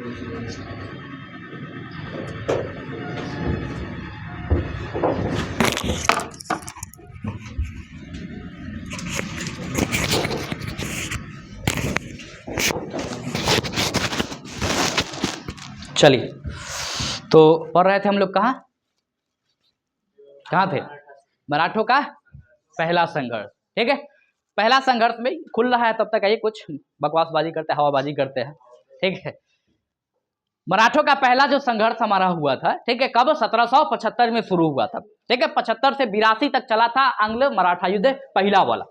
चलिए, तो पढ़ रहे थे हम लोग कहाँ थे? मराठों का पहला संघर्ष। ठीक है, पहला संघर्ष में खुल रहा है, तब तक आइए कुछ बकवासबाजी करते हैं, हवाबाजी करते हैं। ठीक है, मराठों का पहला जो संघर्ष हमारा हुआ था, ठीक है, कब? 1775 में शुरू हुआ था। ठीक है, 75 से 82 तक चला था आंग्ल मराठा युद्ध, पहला वाला।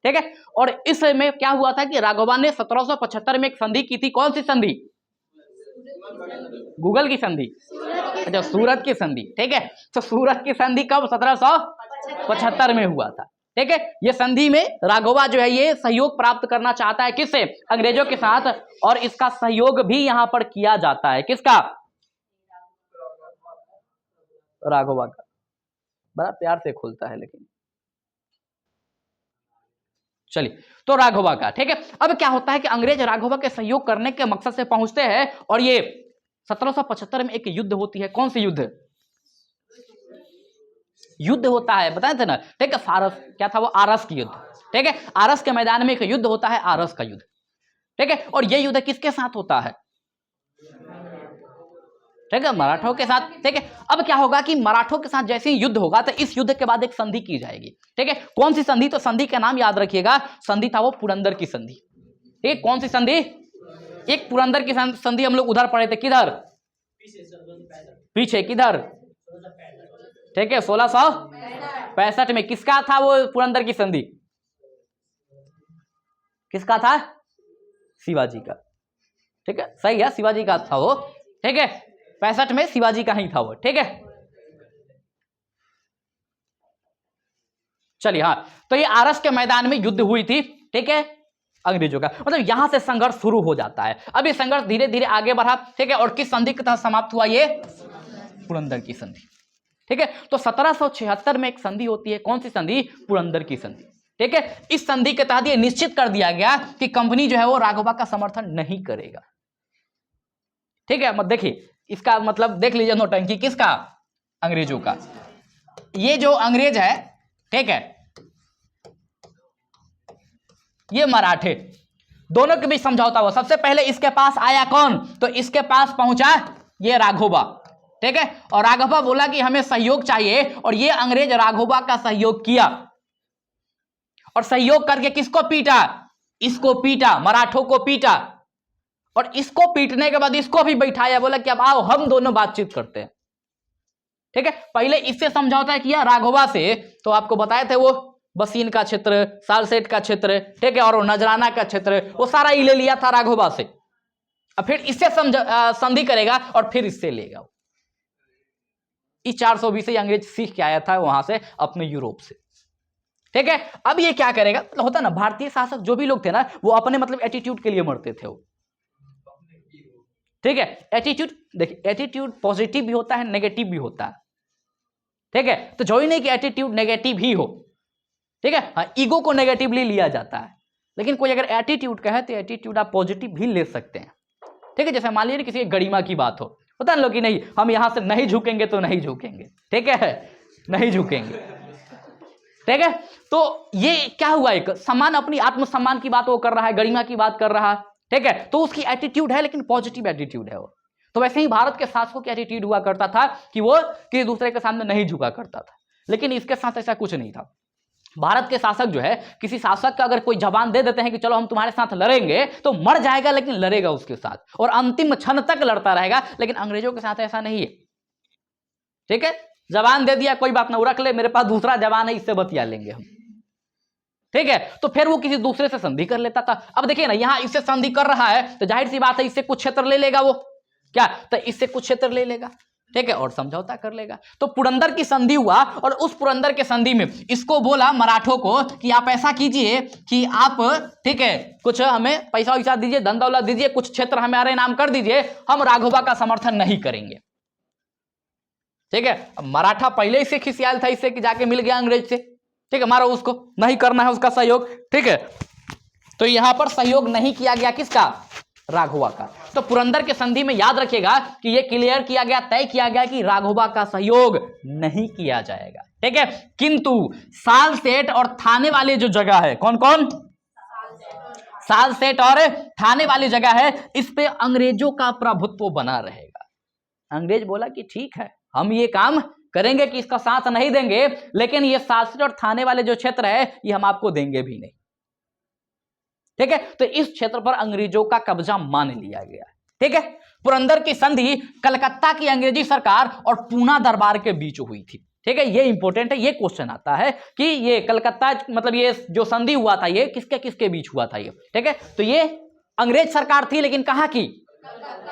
ठीक है, और इसमें क्या हुआ था कि राघवा ने 1775 में एक संधि की थी। कौन सी संधि? गूगल की संधि, अच्छा, सूरत की संधि। ठीक है, तो सूरत की संधि कब? 1775 में हुआ था। ठीक है, ये संधि में राघवा जो है ये सहयोग प्राप्त करना चाहता है, किससे? अंग्रेजों के साथ, और इसका सहयोग भी यहां पर किया जाता है। किसका? राघवा का। बड़ा प्यार से खुलता है लेकिन। चलिए, तो राघवा का। ठीक है, अब क्या होता है कि अंग्रेज राघवा के सहयोग करने के मकसद से पहुंचते हैं, और ये 1775 में एक युद्ध होती है। कौन सी युद्ध? युद्ध होता है, बताए थे ना। ठीक है, फारस, क्या था वो? आरस की युद्ध। ठीक है, आरस के मैदान में एक युद्ध होता है, आरस का युद्ध। ठीक है, और ये युद्ध किसके साथ होता है? ठीक है, मराठों के साथ। ठीक है, अब क्या होगा कि मराठों के साथ जैसे ही युद्ध होगा तो इस युद्ध के बाद एक संधि की जाएगी। ठीक है, कौन सी संधि? तो संधि का नाम याद रखिएगा, संधि था वो पुरंदर की संधि। ठीक है, कौन 65 संधि? एक पुरंदर की संधि हम लोग उधर पढ़े थे, किधर? पीछे, किधर? ठीक है, 1665 में। किसका था वो पुरंदर की संधि? किसका था? शिवाजी का। ठीक है, सही है, शिवाजी का था वो। ठीक है, 65 में शिवाजी का ही था वो। ठीक है, चलिए, हाँ, तो ये आरस के मैदान में युद्ध हुई थी। ठीक है, अंग्रेजों का, मतलब यहां से संघर्ष शुरू हो जाता है। अब ये संघर्ष धीरे धीरे आगे बढ़ा। ठीक है, और किस संधि के तहत समाप्त हुआ? ये पुरंदर की संधि। ठीक है, तो 1776 में एक संधि होती है। कौन सी संधि? पुरंदर की संधि। ठीक है, इस संधि के तहत ये निश्चित कर दिया गया कि कंपनी जो है वो राघवा का समर्थन नहीं करेगा। ठीक है, मत देखिए, इसका मतलब देख लीजिए, नौटंकी किसका? अंग्रेजों का। ये जो अंग्रेज है, ठीक है, ये मराठे, दोनों के बीच समझौता हुआ। सबसे पहले इसके पास आया कौन? तो इसके पास पहुंचा ये राघोबा। ठीक है, और राघोबा बोला कि हमें सहयोग चाहिए, और ये अंग्रेज राघोबा का सहयोग किया, और सहयोग करके किसको पीटा? इसको पीटा, मराठों को पीटा, और इसको पीटने के बाद इसको भी बैठाया, बोला कि अब आओ हम दोनों बातचीत करते हैं। ठीक है, पहले इससे समझौता किया राघोबा से, तो आपको बताए थे वो बसीन का क्षेत्र, सालसेट का क्षेत्र, ठीक है, और वो नजराना का क्षेत्र, वो सारा ही ले लिया था राघोबा से। अब फिर इससे संधि करेगा, और फिर इससे लेगा। इस 420 अंग्रेज सीख के आया था वहां से, अपने यूरोप से। ठीक है, अब ये क्या करेगा? मतलब होता ना, भारतीय शासक जो भी लोग थे ना, वो अपने मतलब एटीट्यूड के लिए मरते थे वो। ठीक है, एटीट्यूड, देखिए, एटीट्यूड पॉजिटिव भी होता है, नेगेटिव भी होता है। ठीक है, तो जो ही नहीं कि एटीट्यूड नेगेटिव ही हो। ठीक है, हाँ, ईगो को नेगेटिवली लिया जाता है, लेकिन कोई अगर एटीट्यूड कहे तो एटीट्यूड आप पॉजिटिव भी ले सकते हैं। ठीक है, जैसे मान लीजिए किसी गरिमा की बात हो, पता ना, लोग कि नहीं, हम यहां से नहीं झुकेंगे तो नहीं झुकेंगे। ठीक है, नहीं झुकेंगे। ठीक है, तो ये क्या हुआ? एक सम्मान, अपनी आत्मसम्मान की बात वो कर रहा है, गरिमा की बात कर रहा है। ठीक है, तो उसकी एटीट्यूड है, लेकिन पॉजिटिव एटीट्यूड है वो। तो वैसे ही भारत के शासकों की एटीट्यूड हुआ करता था कि वो किसी दूसरे के सामने नहीं झुका करता था, लेकिन इसके साथ ऐसा कुछ नहीं था। भारत के शासक जो है, किसी शासक का अगर कोई जबान दे देते हैं कि चलो हम तुम्हारे साथ लड़ेंगे, तो मर जाएगा लेकिन लड़ेगा उसके साथ, और अंतिम क्षण तक लड़ता रहेगा। लेकिन अंग्रेजों के साथ ऐसा नहीं है। ठीक है, जबान दे दिया, कोई बात ना, वो रख ले, मेरे पास दूसरा जबान है, इससे बतिया लेंगे हम। ठीक है, तो फिर वो किसी दूसरे से संधि कर लेता था। अब देखिए ना, यहां इससे संधि कर रहा है, तो जाहिर सी बात है इससे कुछ क्षेत्र ले लेगा वो, क्या? तो इससे कुछ क्षेत्र ले लेगा। ठीक है, और समझौता कर लेगा। तो पुरंदर की संधि हुआ, और उस पुरंदर के संधि में इसको बोला मराठों को कि आप ऐसा कीजिए कि आप, ठीक है, कुछ हमें पैसा वैसा दीजिए, धन दौलत दीजिए, कुछ क्षेत्र हमारे नाम कर दीजिए, हम राघोबा का समर्थन नहीं करेंगे। ठीक है, मराठा पहले से खिसियाल था इससे कि जाके मिल गया अंग्रेज से। ठीक है, मारो उसको, नहीं करना है उसका सहयोग। ठीक है, तो यहां पर सहयोग नहीं किया गया, किसका? राघवा का। तो पुरंदर के संधि में याद रखिएगा कि यह क्लियर किया गया, तय किया गया कि राघवा का सहयोग नहीं किया जाएगा, ठीक है। किंतु सालसेट और थाने वाले जो जगह है, कौन कौन, सालसेट और थाने वाली जगह है, इस पे अंग्रेजों का प्रभुत्व बना रहेगा। अंग्रेज बोला कि ठीक है, हम ये काम करेंगे कि इसका साथ नहीं देंगे, लेकिन ये सालसेट और थाने वाले जो क्षेत्र है ये हम आपको देंगे भी नहीं, ठीक है। तो इस क्षेत्र पर अंग्रेजों का कब्जा मान लिया गया, ठीक है। पुरंदर की संधि कलकत्ता की अंग्रेजी सरकार और पूना दरबार के बीच हुई थी, ठीक है। ये इंपॉर्टेंट है, ये क्वेश्चन आता है कि ये कलकत्ता मतलब ये जो संधि हुआ था ये किसके किसके बीच हुआ था ये, ठीक है। तो ये अंग्रेज सरकार थी, लेकिन कहां की,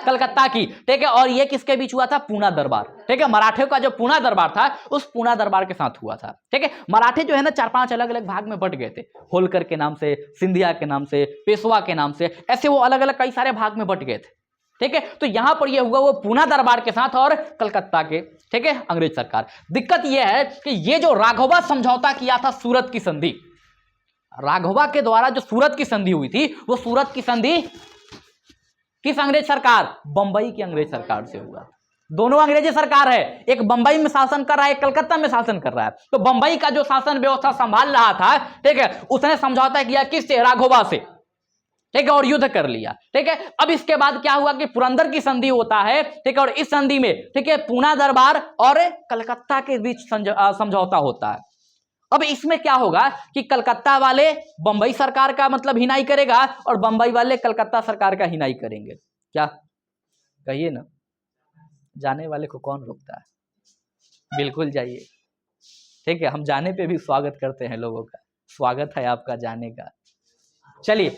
कलकत्ता की, ठीक है। और ये किसके बीच हुआ था, पूना दरबार, ठीक है। मराठियों का जो पूना दरबार था उस पूना दरबार के साथ हुआ था, ठीक है। मराठे जो है ना 4-5 अलग अलग भाग में बट गए थे, होलकर के नाम से, सिंधिया के नाम से, पेशवा के नाम से, ऐसे वो अलग अलग कई सारे भाग में बट गए थे, ठीक है। तो यहां पर ये हुआ वो पूना दरबार के साथ और कलकत्ता के, ठीक है, अंग्रेज सरकार। दिक्कत यह है कि ये जो राघवा समझौता किया था, सूरत की संधि, राघवा के द्वारा जो सूरत की संधि हुई थी, वो सूरत की संधि किस अंग्रेज सरकार, बंबई की अंग्रेज सरकार से हुआ। दोनों अंग्रेजी सरकार है, एक बंबई में शासन कर रहा है, एक कलकत्ता में शासन कर रहा है। तो बंबई का जो शासन व्यवस्था संभाल रहा था, ठीक है, उसने समझौता किया किससे, राघवा से, ठीक है, और युद्ध कर लिया, ठीक है। अब इसके बाद क्या हुआ कि पुरंदर की संधि होता है, ठीक है, और इस संधि में, ठीक है, पूना दरबार और कलकत्ता के बीच समझौता होता है। अब इसमें क्या होगा कि कलकत्ता वाले बंबई सरकार का मतलब हिनाई करेगा और बंबई वाले कलकत्ता सरकार का हिनाई करेंगे। क्या कहिए ना, जाने वाले को कौन रोकता है, बिल्कुल जाइए, ठीक है। हम जाने पे भी स्वागत करते हैं लोगों का, स्वागत है आपका जाने का। चलिए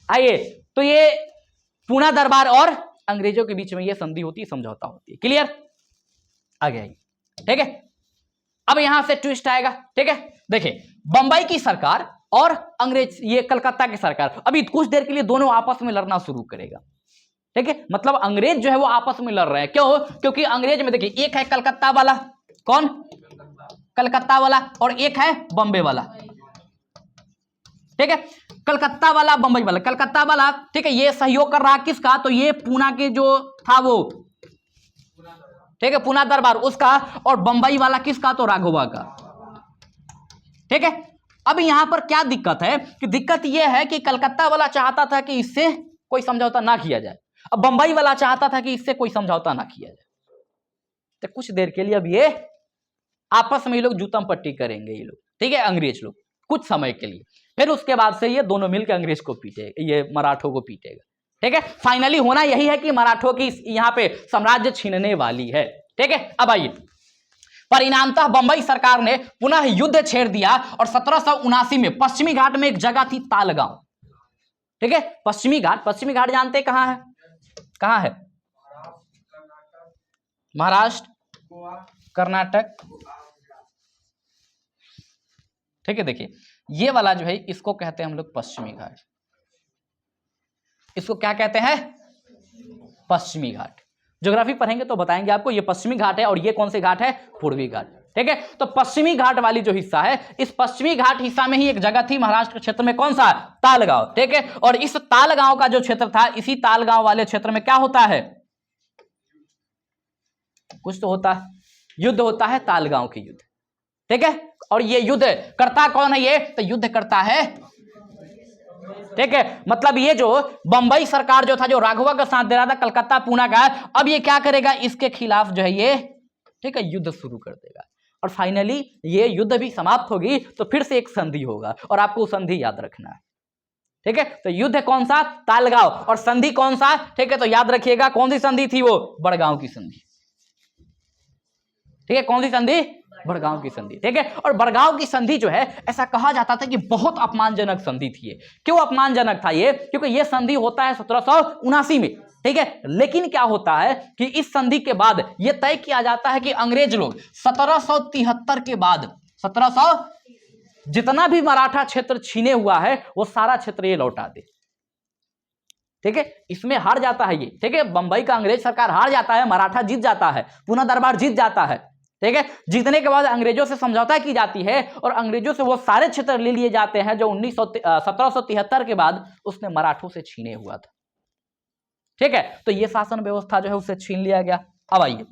आइए, तो ये पूना दरबार और अंग्रेजों के बीच में ये संधि होती है, समझौता होती है, क्लियर, आगे आइए, ठीक है। अब यहां से ट्विस्ट आएगा, ठीक है। देखिए, बंबई की सरकार और अंग्रेज, ये कलकत्ता की सरकार, अभी कुछ देर के लिए दोनों आपस में लड़ना शुरू करेगा, ठीक है। मतलब अंग्रेज जो है वो आपस में लड़ रहे हैं, क्यों, क्योंकि अंग्रेज में देखिए एक है कलकत्ता वाला, कौन, कलकत्ता वाला, और एक है बॉम्बे वाला, ठीक है। कलकत्ता वाला, बंबई वाला, कलकत्ता वाला, ठीक है, ये सहयोग कर रहा किसका, तो ये पूना के जो था वो, ठीक है, पूना दरबार उसका, और बंबई वाला किसका, तो राघवा का, ठीक है। अब यहां पर क्या दिक्कत है कि दिक्कत यह है कि कलकत्ता वाला चाहता था कि इससे कोई समझौता ना किया जाए, अब बंबई वाला चाहता था कि इससे कोई समझौता ना किया जाए। तो कुछ देर के लिए अब ये आपस में ये लोग जूतम पट्टी करेंगे, ये लोग, ठीक है, अंग्रेज लोग, कुछ समय के लिए। फिर उसके बाद से ये दोनों मिलकर अंग्रेज को पीटेगा, ये मराठों को पीटेगा, ठीक है। फाइनली होना यही है कि मराठों की यहां पे साम्राज्य छीनने वाली है, ठीक है। अब आइए, परिणामतः बंबई सरकार ने पुनः युद्ध छेड़ दिया और 1779 में पश्चिमी घाट में एक जगह थी तालगांव, ठीक है। पश्चिमी घाट जानते हैं कहां है, कहां है, महाराष्ट्र, कर्नाटक, ठीक है। देखिए ये वाला जो है इसको कहते हैं हम लोग पश्चिमी घाट, इसको क्या कहते हैं, पश्चिमी घाट। ज्योग्राफी पढ़ेंगे तो बताएंगे आपको, ये पश्चिमी घाट है और ये कौन से घाट है, पूर्वी घाट, ठीक है। तो पश्चिमी घाट वाली जो हिस्सा है, इस पश्चिमी घाट हिस्सा में ही एक जगह थी महाराष्ट्र क्षेत्र में, कौन सा, तालगांव, ठीक है। और इस तालगांव का जो क्षेत्र था, इसी तालगांव वाले क्षेत्र में क्या होता है, कुछ तो होता है, युद्ध होता है, तालगांव की युद्ध, ठीक है। और ये युद्ध करता कौन है, ये तो युद्ध करता है, ठीक है। मतलब ये जो बंबई सरकार जो था, जो राघवा का साथ दे रहा था, कलकत्ता पूना का, अब ये क्या करेगा, इसके खिलाफ जो है ये, ठीक है, युद्ध शुरू कर देगा। और फाइनली ये युद्ध भी समाप्त होगी तो फिर से एक संधि होगा, और आपको संधि याद रखना है, ठीक है। तो युद्ध कौन सा, तालगांव, और संधि कौन सा, ठीक है। तो याद रखिएगा कौन सी संधि थी वो, बड़गांव की संधि, ठीक है। कौन सी संधि, बड़गांव की संधि, ठीक है। और बड़गांव की संधि जो है, ऐसा कहा जाता था कि बहुत अपमानजनक संधि थी ये। क्यों अपमानजनक था ये, क्योंकि ये संधि होता है 1779 में, ठीक है। लेकिन क्या होता है कि इस संधि के बाद यह तय किया जाता है कि अंग्रेज लोग 1773 के बाद 1700 जितना भी मराठा क्षेत्र छीने हुआ है वो सारा क्षेत्र ये लौटा दे, ठीक है। इसमें हार जाता है ये, ठीक है। बंबई का अंग्रेज सरकार हार जाता है, मराठा जीत जाता है, पूना दरबार जीत जाता है, ठीक है। जीतने के बाद अंग्रेजों से समझौता की जाती है और अंग्रेजों से वो सारे क्षेत्र ले लिए जाते हैं जो 1773 के बाद उसने मराठों से छीने हुआ था, ठीक है, तो ये शासन व्यवस्था जो है उससे छीन लिया गया। अब आइए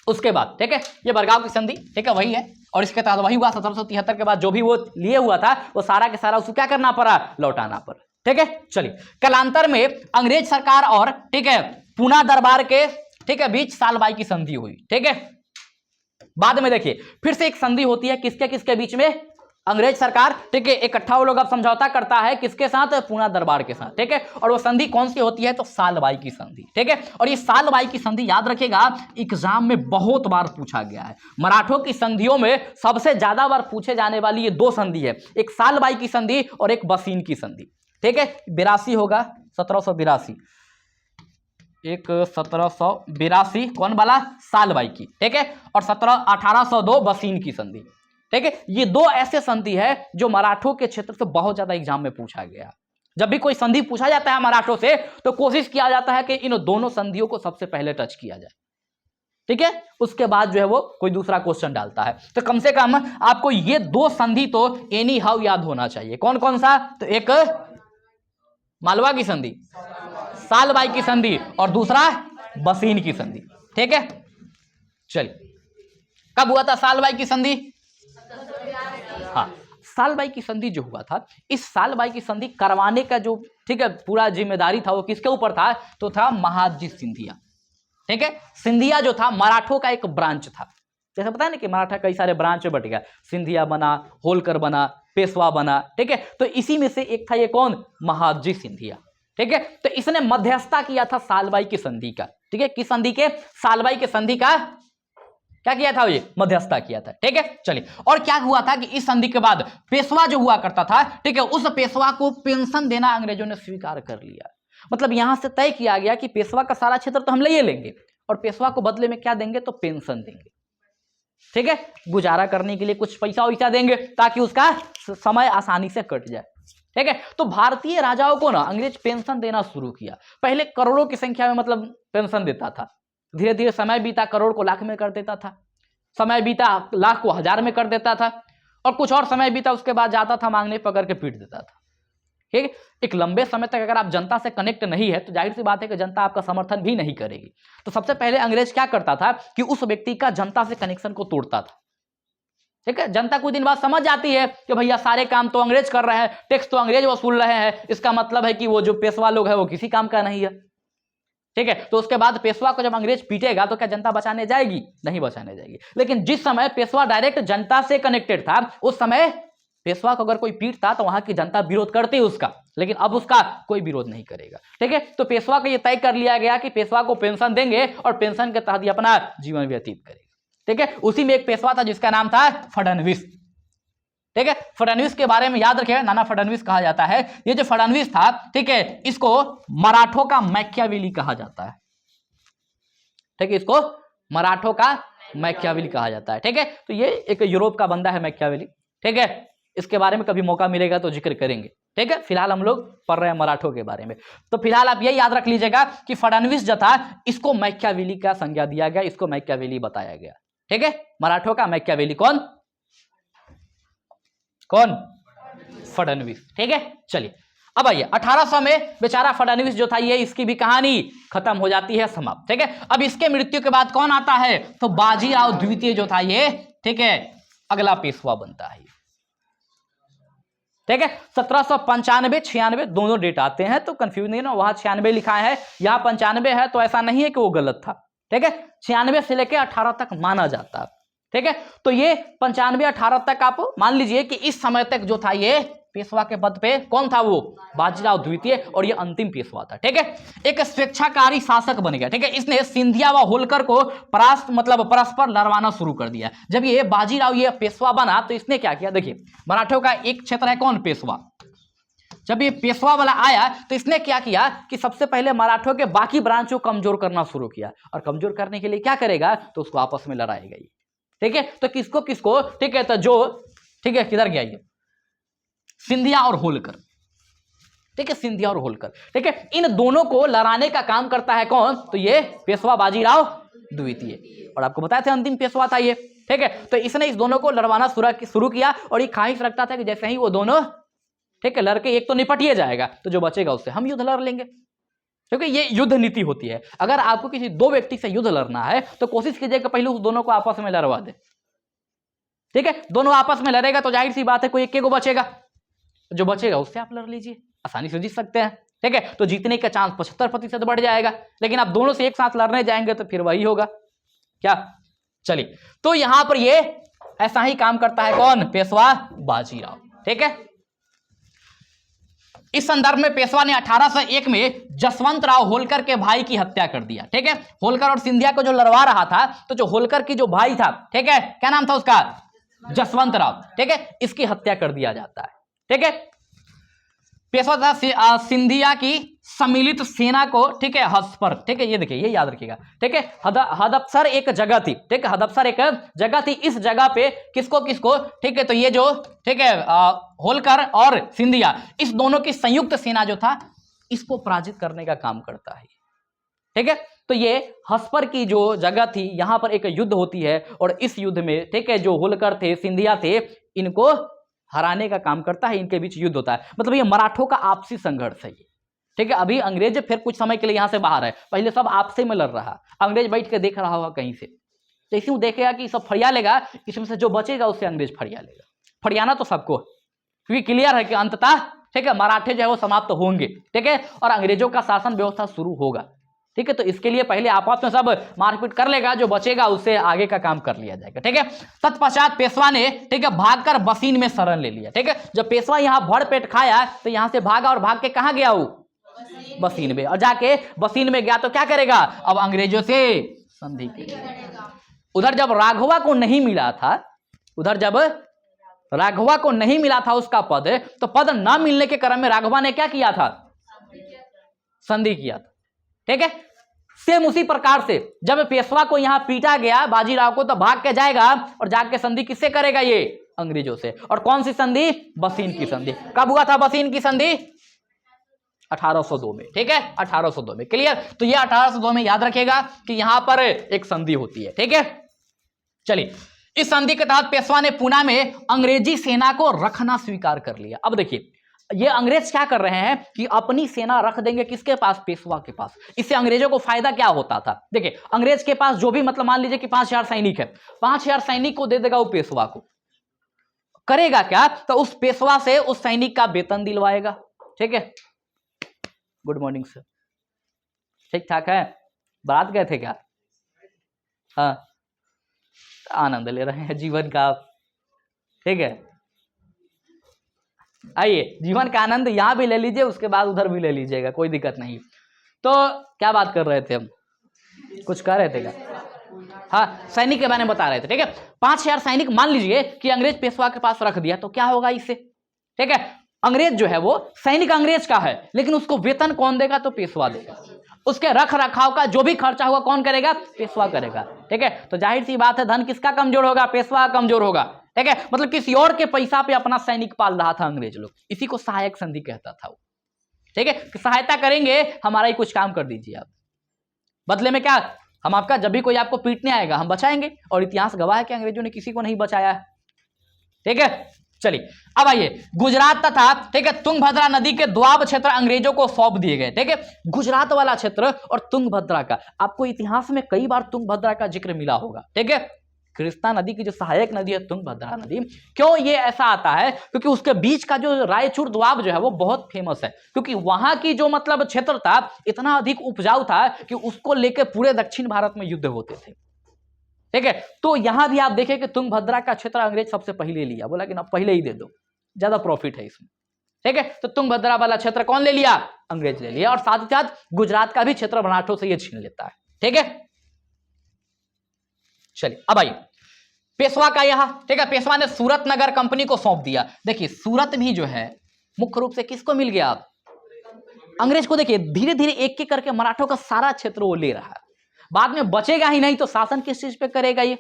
उसके बाद, ठीक है, ये बरगांव की संधि, ठीक है, वही है, और इसके तहत वही हुआ 1773 के बाद जो भी वो लिए हुआ था वो सारा के सारा उसको क्या करना पड़ा, लौटाना पड़ा। ठीक है, चलिए कालांतर में अंग्रेज सरकार और, ठीक है, पूना दरबार के, ठीक है, बीच सालबाई की संधि हुई। ठीक है, बाद में देखिए फिर से एक संधि होती है, किसके किसके बीच में, अंग्रेज सरकार, ठीक है, इकट्ठा वो लोग अब समझौता करता है किसके साथ, पूना दरबार के साथ। ठीक है, और वो संधि कौन सी होती है, तो सालबाई की संधि। ठीक है, और ये सालबाई की संधि याद रखिएगा एग्जाम में बहुत बार पूछा गया है। मराठों की संधियों में सबसे ज्यादा बार पूछे जाने वाली ये दो संधि है, एक सालबाई की संधि और एक बसीन की संधि। ठीक है, 82 होगा, 1782, एक 1782 कौन वाला, सालबाई की। ठीक है, और 1802 बसीन की संधि। ठीक है, ये दो ऐसे संधि है जो मराठों के क्षेत्र से बहुत ज्यादा एग्जाम में पूछा गया। जब भी कोई संधि पूछा जाता है मराठों से तो कोशिश किया जाता है कि इन दोनों संधियों को सबसे पहले टच किया जाए। ठीक है, उसके बाद जो है वो कोई दूसरा क्वेश्चन डालता है। तो कम से कम आपको ये दो संधि तो एनी हाउ याद होना चाहिए। कौन कौन सा, तो एक मालवा की संधि, सालबाई की संधि, और दूसरा बसीन की संधि। ठीक है, चलिए कब हुआ था सालबाई की संधि, हाँ, सालबाई की संधि जो हुआ था, इस सालबाई की संधि करवाने का जो, ठीक है, पूरा जिम्मेदारी था वो किसके ऊपर था, तो था महादजी सिंधिया। ठीक है, सिंधिया जो था मराठों का एक ब्रांच था। जैसे पता है ना कि मराठा कई सारे ब्रांच में बट गया, सिंधिया बना, होलकर बना, पेशवा बना। ठीक है, तो इसी में से एक था ये कौन, महादजी सिंधिया। ठीक है, तो इसने मध्यस्थता किया था सालबाई की संधि का। ठीक है, किस संधि के, सालबाई के संधि का क्या किया था, ये मध्यस्थता किया था। ठीक है, चलिए, और क्या हुआ था कि इस संधि के बाद पेशवा जो हुआ करता था, ठीक है, उस पेशवा को पेंशन देना अंग्रेजों ने स्वीकार कर लिया। मतलब यहां से तय किया गया कि पेशवा का सारा क्षेत्र तो हम ले लेंगे और पेशवा को बदले में क्या देंगे, तो पेंशन देंगे। ठीक है, गुजारा करने के लिए कुछ पैसा वैसा देंगे ताकि उसका समय आसानी से कट जाए। ठीक है, तो भारतीय राजाओं को ना अंग्रेज पेंशन देना शुरू किया। पहले करोड़ों की संख्या में मतलब पेंशन देता था, धीरे धीरे समय बीता करोड़ को लाख में कर देता था, समय बीता लाख को हजार में कर देता था, और कुछ और समय बीता उसके बाद जाता था मांगने पकड़ के पीट देता था। ठीक है, एक लंबे समय तक अगर आप जनता से कनेक्ट नहीं है तो जाहिर सी बात है कि जनता आपका समर्थन भी नहीं करेगी। तो सबसे पहले अंग्रेज क्या करता था कि उस व्यक्ति का जनता से कनेक्शन को तोड़ता था। ठीक है, जनता कुछ दिन बाद समझ जाती है कि भैया सारे काम तो अंग्रेज कर रहे हैं, टैक्स तो अंग्रेज वसूल रहे हैं, इसका मतलब है कि वो जो पेशवा लोग है वो किसी काम का नहीं है। ठीक है, तो उसके बाद पेशवा को जब अंग्रेज पीटेगा तो क्या जनता बचाने जाएगी, नहीं बचाने जाएगी। लेकिन जिस समय पेशवा डायरेक्ट जनता से कनेक्टेड था उस समय पेशवा को अगर कोई पीटता तो वहां की जनता विरोध करती उसका, लेकिन अब उसका कोई विरोध नहीं करेगा। ठीक है, तो पेशवा का ये तय कर लिया गया कि पेशवा को पेंशन देंगे और पेंशन के तहत ही अपना जीवन व्यतीत करेगा। ठीक है, उसी में एक पेशवा था जिसका नाम था फडणवीस। ठीक है, फडणवीस के बारे में याद रखिएगा, नाना फडणवीस कहा जाता है। ये जो फडणवीस था, ठीक है, इसको मराठों का मैकियावेली कहा जाता है। ठीक है, इसको मराठों का मैकियावेली कहा जाता है। ठीक है, तो ये एक यूरोप का बंदा है मैकियावेली। ठीक है, इसके बारे में कभी मौका मिलेगा तो जिक्र करेंगे। ठीक है, फिलहाल हम लोग पढ़ रहे हैं मराठों के बारे में। तो फिलहाल आप ये याद रख लीजिएगा कि फडणवीस जो था इसको मैकियावेली का संज्ञा दिया गया, इसको मैकियावेली बताया गया। ठीक है, मराठों का मैकियावेली कौन, कौन, फडणवीस। ठीक है, चलिए अब आइए 1800 में बेचारा फडणवीस जो था ये इसकी भी कहानी खत्म हो जाती है, समाप्त। ठीक है, अब इसके मृत्यु के बाद कौन आता है, तो बाजीराव द्वितीय जो था ये, ठीक है, अगला पेशवा बनता है। ठीक है, 1795 96 दोनों डेट आते हैं तो कंफ्यूज नहीं ना, वहां 96 लिखा है, यहां 95 है, तो ऐसा नहीं है कि वो गलत था। ठीक है, 96 से लेकर 18 तक माना जाता है। ठीक है, तो ये 95 18 तक आप मान लीजिए कि इस समय तक जो था ये पेशवा के पद पे कौन था, वो बाजीराव द्वितीय, और ये अंतिम पेशवा था। ठीक है, एक स्वेच्छाकारी शासक बन गया। ठीक है, इसने सिंधिया व होलकर को परस्पर लड़वाना शुरू कर दिया। जब ये बाजीराव ये पेशवा बना तो इसने क्या किया, देखिए मराठों का एक क्षेत्र है कौन, पेशवा। जब ये पेशवा वाला आया तो इसने क्या किया कि सबसे पहले मराठों के बाकी ब्रांच को कमजोर करना शुरू किया, और कमजोर करने के लिए क्या करेगा, तो उसको आपस में लड़ाएगा। ठीक है, तो किसको किसको, ठीक है, तो जो, ठीक है, किधर गया ये, सिंधिया और होलकर। ठीक है, सिंधिया और होलकर। ठीक है, इन दोनों को लड़ाने का काम करता है कौन, तो ये पेशवा बाजीराव द्वितीय, और आपको बताया था अंतिम पेशवा था ये। ठीक है, तो इसने इस दोनों को लड़वाना शुरू किया, और ये ख्वाहिश रखता था कि जैसे ही वो दोनों, ठीक है, लड़के एक तो निपट ही जाएगा तो जो बचेगा उससे हम युद्ध लड़ लेंगे। क्योंकि ये युद्ध नीति होती है। अगर आपको किसी दो व्यक्ति से युद्ध लड़ना है तो कोशिश कीजिए कि पहले उस दोनों को आपस में लड़वा दे, ठीक है। दोनों आपस में लड़ेगा तो जाहिर सी बात है कोई एक को बचेगा, जो बचेगा उससे आप लड़ लीजिए, आसानी से जीत सकते हैं, ठीक है। तो जीतने का चांस 75% बढ़ जाएगा। लेकिन आप दोनों से एक साथ लड़ने जाएंगे तो फिर वही होगा क्या। चलिए, तो यहां पर ये ऐसा ही काम करता है कौन, पेशवा बाजीराव, ठीक है। इस संदर्भ में पेशवा ने 1801 में जसवंत राव होलकर के भाई की हत्या कर दिया, ठीक है। होलकर और सिंधिया को जो लड़वा रहा था, तो जो होलकर की जो भाई था, ठीक है, क्या नाम था उसका, जसवंत राव, ठीक है, इसकी हत्या कर दिया जाता है, ठीक है। पेशवा था सिंधिया की सम्मिलित सेना को, ठीक है, हस्पर, ठीक है, ये देखिए, ये याद रखिएगा, ठीक है। हदपसर एक जगह थी, ठीक है, हदपसर एक जगह थी। इस जगह पे किसको किसको, ठीक है, तो ये जो, ठीक है, होलकर और सिंधिया, इस दोनों की संयुक्त सेना जो था, इसको पराजित करने का काम करता है, ठीक है। तो ये हस्पर की जो जगह थी, यहां पर एक युद्ध होती है और इस युद्ध में, ठीक है, जो होलकर थे, सिंधिया थे, इनको हराने का काम करता है, इनके बीच युद्ध होता है। मतलब ये मराठों का आपसी संघर्ष है, ठीक है। अभी अंग्रेज फिर कुछ समय के लिए यहां से बाहर है, पहले सब आपसे में लड़ रहा, अंग्रेज बैठ के देख रहा होगा कहीं से, तो इसी में देखेगा कि सब फरिया लेगा, इसमें से जो बचेगा उससे अंग्रेज फरिया लेगा। फरियाना तो सबको, क्योंकि क्लियर है कि अंततः, ठीक है, मराठे जो है वो समाप्त होंगे, ठीक है, और अंग्रेजों का शासन व्यवस्था शुरू होगा, ठीक है। तो इसके लिए पहले आपस में सब मारपीट कर लेगा, जो बचेगा उससे आगे का काम कर लिया जाएगा, ठीक है। तत्पश्चात पेशवा ने, ठीक है, भागकर बसीन में शरण ले लिया, ठीक है। जब पेशवा यहां भरपेट खाया तो यहां से भागा और भाग के कहां गया वो, बसीन में, और जाके बसीन में गया तो क्या करेगा, अब अंग्रेजों से संधि करेगा। उधर जब राघवा को नहीं मिला था, उधर जब राघवा को नहीं मिला था उसका पद, तो पद ना मिलने के क्रम में राघवा ने क्या किया था, संधि किया था, ठीक है। सेम उसी प्रकार से जब पेशवा को यहां पीटा गया बाजीराव को, तो भाग के जाएगा और जाके संधि किससे करेगा, ये अंग्रेजों से। और कौन सी संधि, बसीन की संधि। कब हुआ था बसीन की संधि, 1802 में, ठीक है, 1802 में, क्लियर। तो ये 1802 में याद रखेगा कि यहां पर एक संधि होती है, ठीक है। चलिए, इस संधि के तहत पेशवा ने पुणे में अंग्रेजी सेना को रखना स्वीकार कर लिया। अब देखिए, ये अंग्रेज क्या कर रहे हैं कि अपनी सेना रख देंगे किसके पास, पेशवा के पास। इससे अंग्रेजों को फायदा क्या होता था, देखिए, अंग्रेज के पास जो भी, मतलब मान लीजिए कि 5000 सैनिक है, 5000 सैनिक को दे देगा वो पेशवा को, करेगा क्या, तो उस पेशवा से उस सैनिक का वेतन दिलवाएगा, ठीक है। गुड मॉर्निंग सर, ठीक ठाक है, बारात गए थे क्या, हाँ, आनंद ले रहे हैं जीवन का, ठीक है। आइए, जीवन का आनंद यहां भी ले लीजिए, उसके बाद उधर भी ले लीजिएगा, कोई दिक्कत नहीं। तो क्या बात कर रहे थे हम, कुछ कह रहे थे क्या, हाँ, सैनिक के बारे में बता रहे थे, ठीक है। 5000 सैनिक मान लीजिए कि अंग्रेज पेशवा के पास रख दिया, तो क्या होगा इससे, ठीक है। अंग्रेज जो है वो सैनिक अंग्रेज का है, लेकिन उसको वेतन कौन देगा, तो पेशवा देगा। उसके रख रखाव का जो भी खर्चा होगा कौन करेगा, पेशवा करेगा, ठीक है। तो जाहिर सी बात है, धन किसका कमजोर होगा, पेशवा कमजोर होगा, ठीक है। मतलब किसी और के पैसा पे अपना सैनिक पाल रहा था अंग्रेज लोग, इसी को सहायक संधि कहता था वो, ठीक है। कि सहायता करेंगे, हमारा ही कुछ काम कर दीजिए आप, बदले में क्या, हम आपका जब भी कोई आपको पीटने आएगा हम बचाएंगे, और इतिहास गवाह है कि अंग्रेजों ने किसी को नहीं बचाया है, ठीक है। चलिए, अब आइए, गुजरात तथा, ठीक है, तुंगभद्रा नदी के द्वाब क्षेत्र अंग्रेजों को सौंप दिए गए, ठीक है। गुजरात वाला क्षेत्र और तुंगभद्रा का, आपको इतिहास में कई बार तुंगभद्रा का जिक्र मिला होगा, ठीक है। कृष्णा नदी की जो सहायक नदी है तुंगभद्रा नदी, क्यों ये ऐसा आता है, क्योंकि उसके बीच का जो रायचूर द्वाब जो है वो बहुत फेमस है, क्योंकि वहां की जो मतलब क्षेत्र था इतना अधिक उपजाऊ था कि उसको लेकर पूरे दक्षिण भारत में युद्ध होते थे, ठीक है। तो यहां भी आप देखें कि तुंगभद्रा का क्षेत्र अंग्रेज सबसे पहले लिया, बोला कि ना पहले ही दे दो, ज्यादा प्रॉफिट है इसमें, ठीक है। तो तुंगभद्रा वाला क्षेत्र कौन ले लिया, अंग्रेज ले लिया, और साथ ही साथ गुजरात का भी क्षेत्र मराठों से ये छीन लेता है, ठीक है। चलिए, अब आइए पेशवा का यहां, ठीक है, पेशवा ने सूरत नगर कंपनी को सौंप दिया। देखिए, सूरत भी जो है मुख्य रूप से किसको मिल गया, अंग्रेज को। देखिए, धीरे धीरे एक एक करके मराठों का सारा क्षेत्र वो ले रहा है, बाद में बचेगा ही नहीं तो शासन किस चीज पे करेगा, ये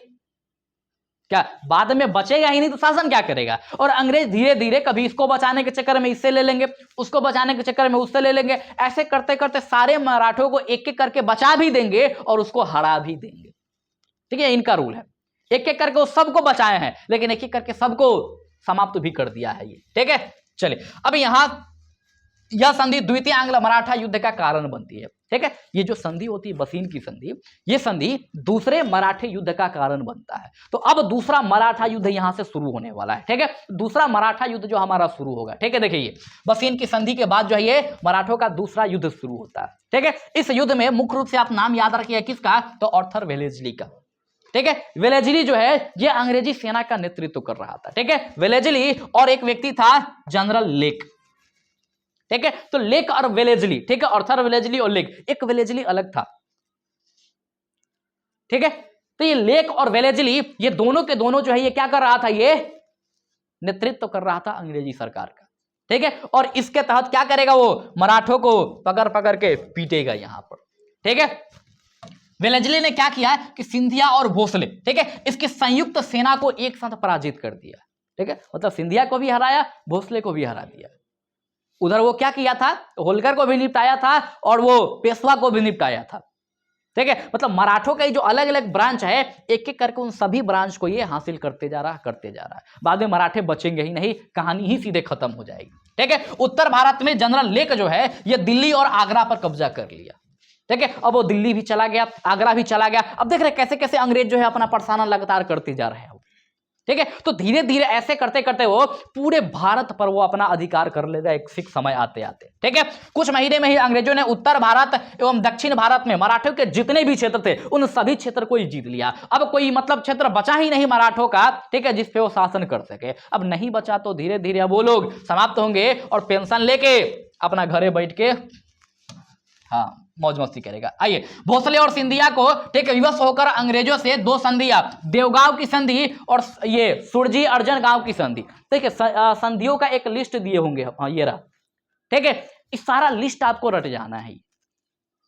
क्या, बाद में बचेगा ही नहीं तो शासन क्या करेगा। और अंग्रेज धीरे धीरे कभी इसको बचाने के चक्कर में इससे ले लेंगे, उसको बचाने के चक्कर में उससे ले लेंगे, ऐसे करते करते सारे मराठों को एक एक करके बचा भी देंगे और उसको हरा भी देंगे, ठीक है। इनका रूल है, एक एक करके वो सबको बचाए हैं, लेकिन एक एक करके सबको समाप्त भी कर दिया है ये, ठीक है। चलिए, अब यहां यह संधि द्वितीय आंग्ल मराठा युद्ध का कारण बनती है। ठीक है। ये जो संधि होती है बसीन की संधि, ये संधि दूसरे मराठे युद्ध का कारण बनता है। तो अब दूसरा मराठा युद्ध यहां से शुरू होने वाला है, ठीक है। दूसरा मराठा युद्ध जो हमारा शुरू होगा, ठीक है। देखिए बसीन की संधि के बाद जो है ये मराठों का दूसरा युद्ध शुरू होता है, ठीक है। इस युद्ध में मुख्य रूप से आप नाम याद रखिए किसका, तो आर्थर वेलेस्ली का, ठीक है। वेलेस्ली जो है ये अंग्रेजी सेना का नेतृत्व कर रहा था, ठीक है। वेलेस्ली और एक व्यक्ति था जनरल लेक, ठीक है। तो लेक और वेलेस्ली, ठीक है, आर्थर वेलेस्ली और लेक, एक वेलेस्ली अलग था, ठीक है। तो ये लेक और वेलेस्ली ये दोनों के दोनों जो है ये क्या कर रहा था, ये नेतृत्व कर रहा था अंग्रेजी सरकार का, ठीक है। और इसके तहत क्या करेगा, वो मराठों को पकड़ पकड़ के पीटेगा यहां पर, ठीक है। वेलेस्ली ने क्या किया कि सिंधिया और भोसले, ठीक है, इसकी संयुक्त सेना को एक साथ पराजित कर दिया, ठीक है। मतलब सिंधिया को भी हराया, भोसले को भी हरा दिया। उधर वो क्या किया था, होलकर को भी निपटाया था और वो पेशवा को भी निपटाया था, ठीक है। मतलब मराठों का जो अलग अलग ब्रांच है, एक एक करके उन सभी ब्रांच को ये हासिल करते जा रहा है। बाद में मराठे बचेंगे ही नहीं, कहानी ही सीधे खत्म हो जाएगी, ठीक है। उत्तर भारत में जनरल लेक जो है ये दिल्ली और आगरा पर कब्जा कर लिया, ठीक है। अब वो दिल्ली भी चला गया, आगरा भी चला गया। अब देख रहे कैसे कैसे अंग्रेज जो है अपना परसाना लगातार करते जा रहे हैं, ठीक है। तो धीरे धीरे ऐसे करते करते वो पूरे भारत पर वो अपना अधिकार कर लेगा एक फिक्स समय आते आते, ठीक है। कुछ महीने में ही अंग्रेजों ने उत्तर भारत एवं दक्षिण भारत में मराठों के जितने भी क्षेत्र थे उन सभी क्षेत्र को ही जीत लिया। अब कोई मतलब क्षेत्र बचा ही नहीं मराठों का, ठीक है, जिस पे वो शासन कर सके। अब नहीं बचा तो धीरे धीरे अब वो लोग समाप्त होंगे और पेंशन लेके अपना घरे बैठ के हाँ मौज मस्ती करेगा। आइए, भोसले और सिंधिया को, ठीक है, विवश होकर अंग्रेजों से दो संधियां, देवगांव की संधि और ये सुरजी अर्जन गांव की संधि, ठीक है। संधियों का एक लिस्ट दिए होंगे, हाँ ये रहा, ठीक है। इस सारा लिस्ट आपको रट जाना है,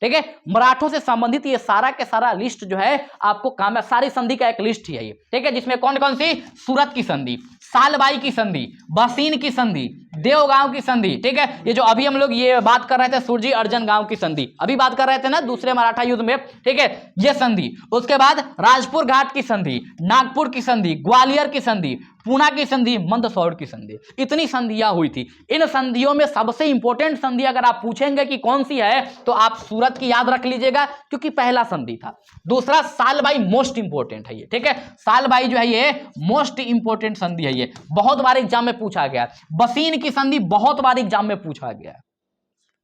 ठीक है। मराठों से संबंधित ये सारा के सारा लिस्ट जो है आपको काम है, सारी संधि का एक लिस्ट ही है ये, ठीक है। जिसमें कौन कौन सी, सूरत की संधि, सालबाई की संधि, बसीन की संधि, देवगांव की संधि, ठीक है। ये जो अभी हम लोग ये बात कर रहे थे सुरजी अर्जन गांव की संधि, अभी बात कर रहे थे ना दूसरे मराठा युद्ध में, ठीक है, ये संधि। उसके बाद राजपुर घाट की संधि, नागपुर की संधि, ग्वालियर की संधि, पूना की संधि, मंदसौर की संधि, इतनी संधियां हुई थी। इन संधियों में सबसे इंपॉर्टेंट संधि अगर आप पूछेंगे कि कौन सी है तो आप सूरत की याद रख लीजिएगा, क्योंकि पहला संधि था। दूसरा सालबाई मोस्ट इंपॉर्टेंट है ये, ठीक है। सालबाई जो है ये मोस्ट इंपॉर्टेंट संधि है, ये बहुत बार एग्जाम में पूछा गया। बसीन की संधि बहुत बार एग्जाम में पूछा गया,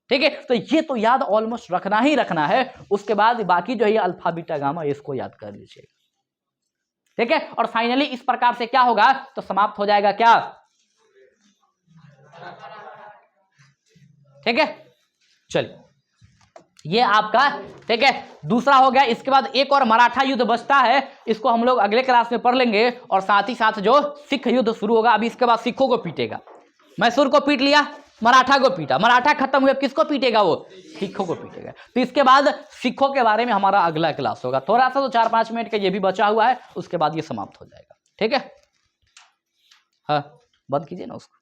ठीक है। तो ये तो याद ऑलमोस्ट रखना ही रखना है। उसके बाद बाकी जो है अल्फा बीटा गामा, इसको याद कर लीजिए, ठीक है। और फाइनली इस प्रकार से क्या होगा, तो समाप्त हो जाएगा क्या, ठीक है। चलिए ये आपका, ठीक है, दूसरा हो गया। इसके बाद एक और मराठा युद्ध बचता है, इसको हम लोग अगले क्लास में पढ़ लेंगे। और साथ ही साथ जो सिख युद्ध शुरू होगा, अभी इसके बाद सिखों को पीटेगा। मैसूर को पीट लिया, मराठा को पीटा, मराठा खत्म हुए, किसको पीटेगा, वो सिखों को पीटेगा। तो इसके बाद सिखों के बारे में हमारा अगला क्लास होगा। थोड़ा सा तो 4-5 मिनट का ये भी बचा हुआ है, उसके बाद ये समाप्त हो जाएगा, ठीक है। हाँ बंद कीजिए ना उसको।